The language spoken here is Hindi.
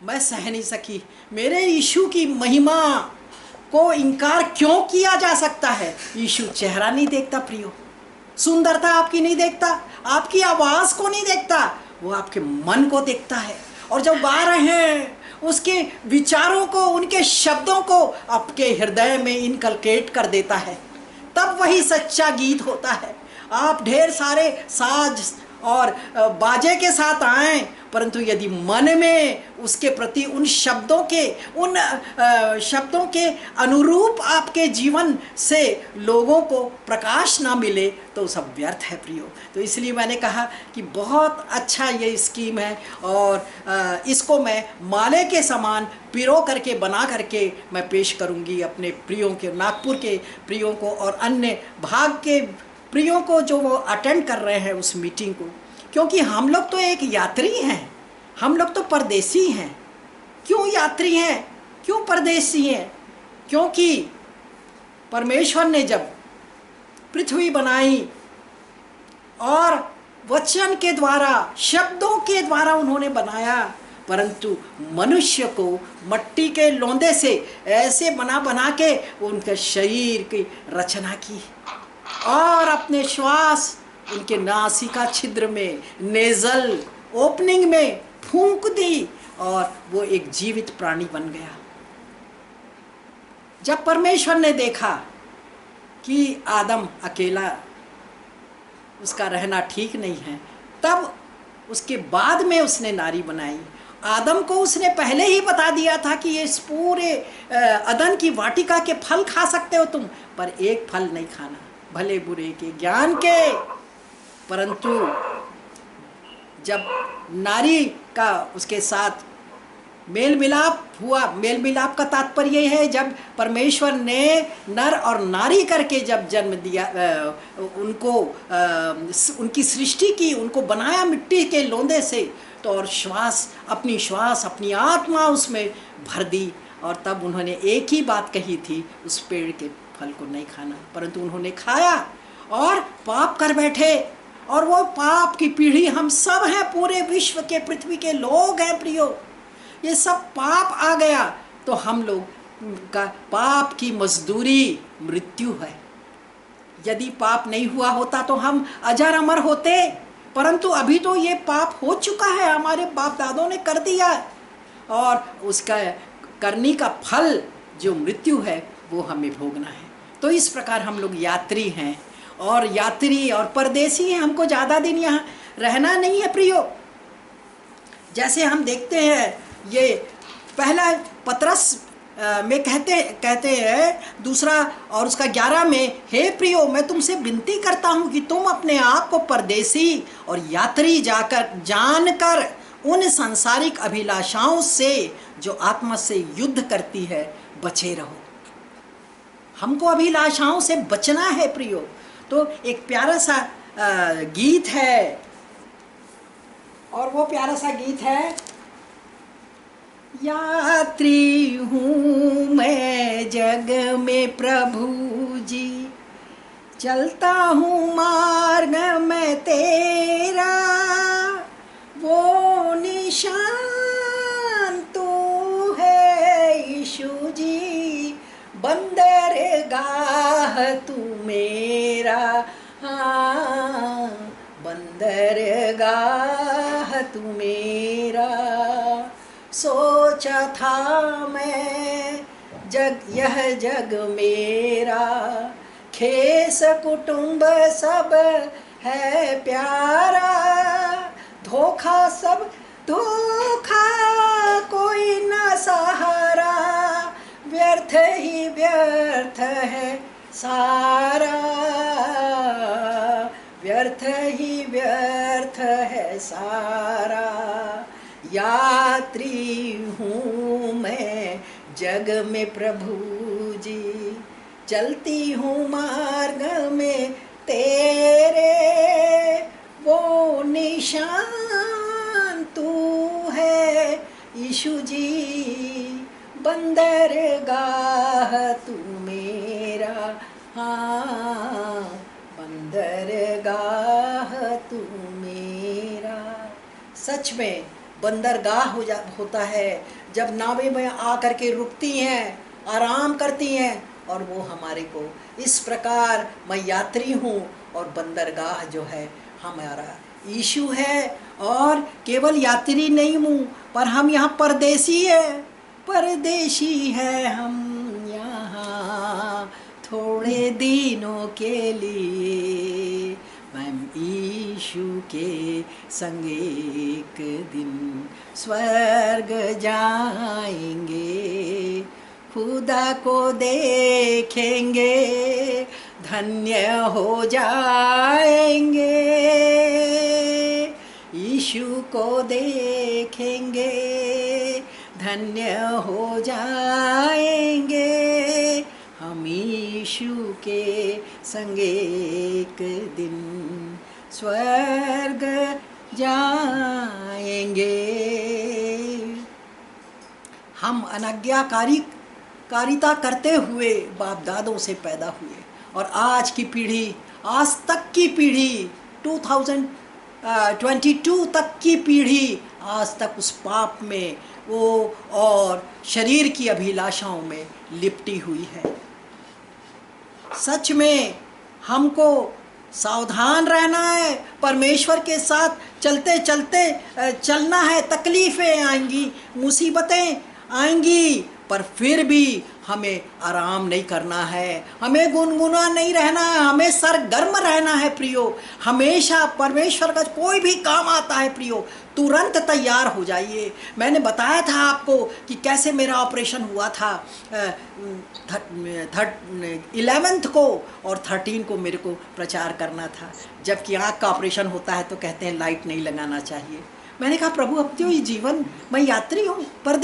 मैं सह नहीं सकी। मेरे यीशु की महिमा को इनकार क्यों किया जा सकता है? यीशु चेहरा नहीं देखता प्रियो, सुंदरता आपकी नहीं देखता, आपकी आवाज़ को नहीं देखता, वो आपके मन को देखता है। और जब गा रहे हैं उसके विचारों को, उनके शब्दों को आपके हृदय में इनकलकेट कर देता है, तब वही सच्चा गीत होता है। आप ढेर सारे साज और बाजे के साथ आएं, परंतु यदि मन में उसके प्रति उन शब्दों के अनुरूप आपके जीवन से लोगों को प्रकाश ना मिले तो सब व्यर्थ है प्रियो। तो इसलिए मैंने कहा कि बहुत अच्छा ये स्कीम है, और इसको मैं माले के समान पिरो करके बना करके मैं पेश करूंगी अपने प्रियों के, नागपुर के प्रियों को और अन्य भाग के प्रियों को जो वो अटेंड कर रहे हैं उस मीटिंग को। क्योंकि हम लोग तो एक यात्री हैं, हम लोग तो परदेसी हैं। क्यों यात्री हैं, क्यों परदेसी हैं? क्योंकि परमेश्वर ने जब पृथ्वी बनाई और वचन के द्वारा, शब्दों के द्वारा उन्होंने बनाया, परंतु मनुष्य को मट्टी के लोंदे से ऐसे बना बना के उनके शरीर की रचना की और अपने श्वास उनके नासिका छिद्र में, नेजल ओपनिंग में फूंक दी और वो एक जीवित प्राणी बन गया। जब परमेश्वर ने देखा कि आदम अकेला, उसका रहना ठीक नहीं है, तब उसके बाद में उसने नारी बनाई। आदम को उसने पहले ही बता दिया था कि ये इस पूरे अदन की वाटिका के फल खा सकते हो तुम, पर एक फल नहीं खाना, भले बुरे के, ज्ञान के। परंतु जब नारी का उसके साथ मेल मिलाप हुआ, मेल मिलाप का तात्पर्य है जब परमेश्वर ने नर और नारी करके जब जन्म दिया, उनको उनकी सृष्टि की, उनको बनाया मिट्टी के लोंदे से, तो और श्वास अपनी आत्मा उसमें भर दी, और तब उन्होंने एक ही बात कही थी, उस पेड़ के फल को नहीं खाना, परंतु उन्होंने खाया और पाप कर बैठे। और वो पाप की पीढ़ी हम सब हैं, पूरे विश्व के, पृथ्वी के लोग हैं प्रियो। ये सब पाप आ गया तो हम लोग का पाप की मजदूरी मृत्यु है। यदि पाप नहीं हुआ होता तो हम अजर अमर होते, परंतु अभी तो ये पाप हो चुका है, हमारे बाप दादों ने कर दिया, और उसका करने का फल जो मृत्यु है वो हमें भोगना है। तो इस प्रकार हम लोग यात्री हैं, और यात्री और परदेसी हैं, हमको ज़्यादा दिन यहाँ रहना नहीं है प्रियो। जैसे हम देखते हैं ये पहला पतरस में कहते हैं, दूसरा और उसका 11 में, हे प्रियो मैं तुमसे विनती करता हूँ कि तुम अपने आप को परदेसी और यात्री जानकर उन सांसारिक अभिलाषाओं से जो आत्मा से युद्ध करती है बचे रहो। हमको अभिलाषाओं से बचना है प्रियो। तो एक प्यारा सा गीत है, और वो प्यारा सा गीत है, यात्री हूँ मैं जग में प्रभु जी, चलता हूँ मार्ग में तेरा, वो निशान तू है यीशु जी, बंदरगाह तू मेरा, हाँ बंदरगाह तू मेरा। सोचा था मैं यह जग मेरा, खेस कुटुंब सब है प्यारा, धोखा कोई न सहारा, व्यर्थ ही व्यर्थ है सारा, व्यर्थ ही व्यर्थ है सारा। यात्री हूँ मैं जग में प्रभु जी, चलती हूँ मार्ग में तेरे, वो निशान तू है यीशु जी, बंदरगाह तू मेरा, हाँ बंदरगाह तू मेरा। सच में बंदरगाह होता है, जब नावें में आकर के रुकती हैं, आराम करती हैं, और वो हमारे को इस प्रकार, मैं यात्री हूँ और बंदरगाह जो है हमारा यीशु है, और केवल यात्री नहीं हूँ पर हम यहाँ परदेसी है, परदेशी है हम यहाँ थोड़े दिनों के लिए, मैं यीशु के संग एक दिन स्वर्ग जाएंगे, खुदा को देखेंगे, धन्य हो जाएंगे, यीशु को देखेंगे, धन्य हो जाएंगे, हम यीशु के संग एक दिन स्वर्ग जाएंगे। हम कारिता करते हुए बाप दादों से पैदा हुए, और आज की पीढ़ी, आज तक की पीढ़ी 2022 तक की पीढ़ी आज तक उस पाप में वो और शरीर की अभिलाषाओं में लिपटी हुई है। सच में हमको सावधान रहना है, परमेश्वर के साथ चलते चलते चलना है। तकलीफ़ें आएंगी, मुसीबतें आएंगी, पर फिर भी हमें आराम नहीं करना है, हमें गुनगुना नहीं रहना है, हमें सरगर्म रहना है प्रियो। हमेशा परमेश्वर का कोई भी काम आता है प्रियो, तुरंत तैयार हो जाइए। मैंने बताया था आपको कि कैसे मेरा ऑपरेशन हुआ था 11th को, और 13 को मेरे को प्रचार करना था। जबकि आँख का ऑपरेशन होता है तो कहते हैं लाइट नहीं लगाना चाहिए। मैंने कहा प्रभु अब तो ये जीवन, मैं यात्री हूँ, पर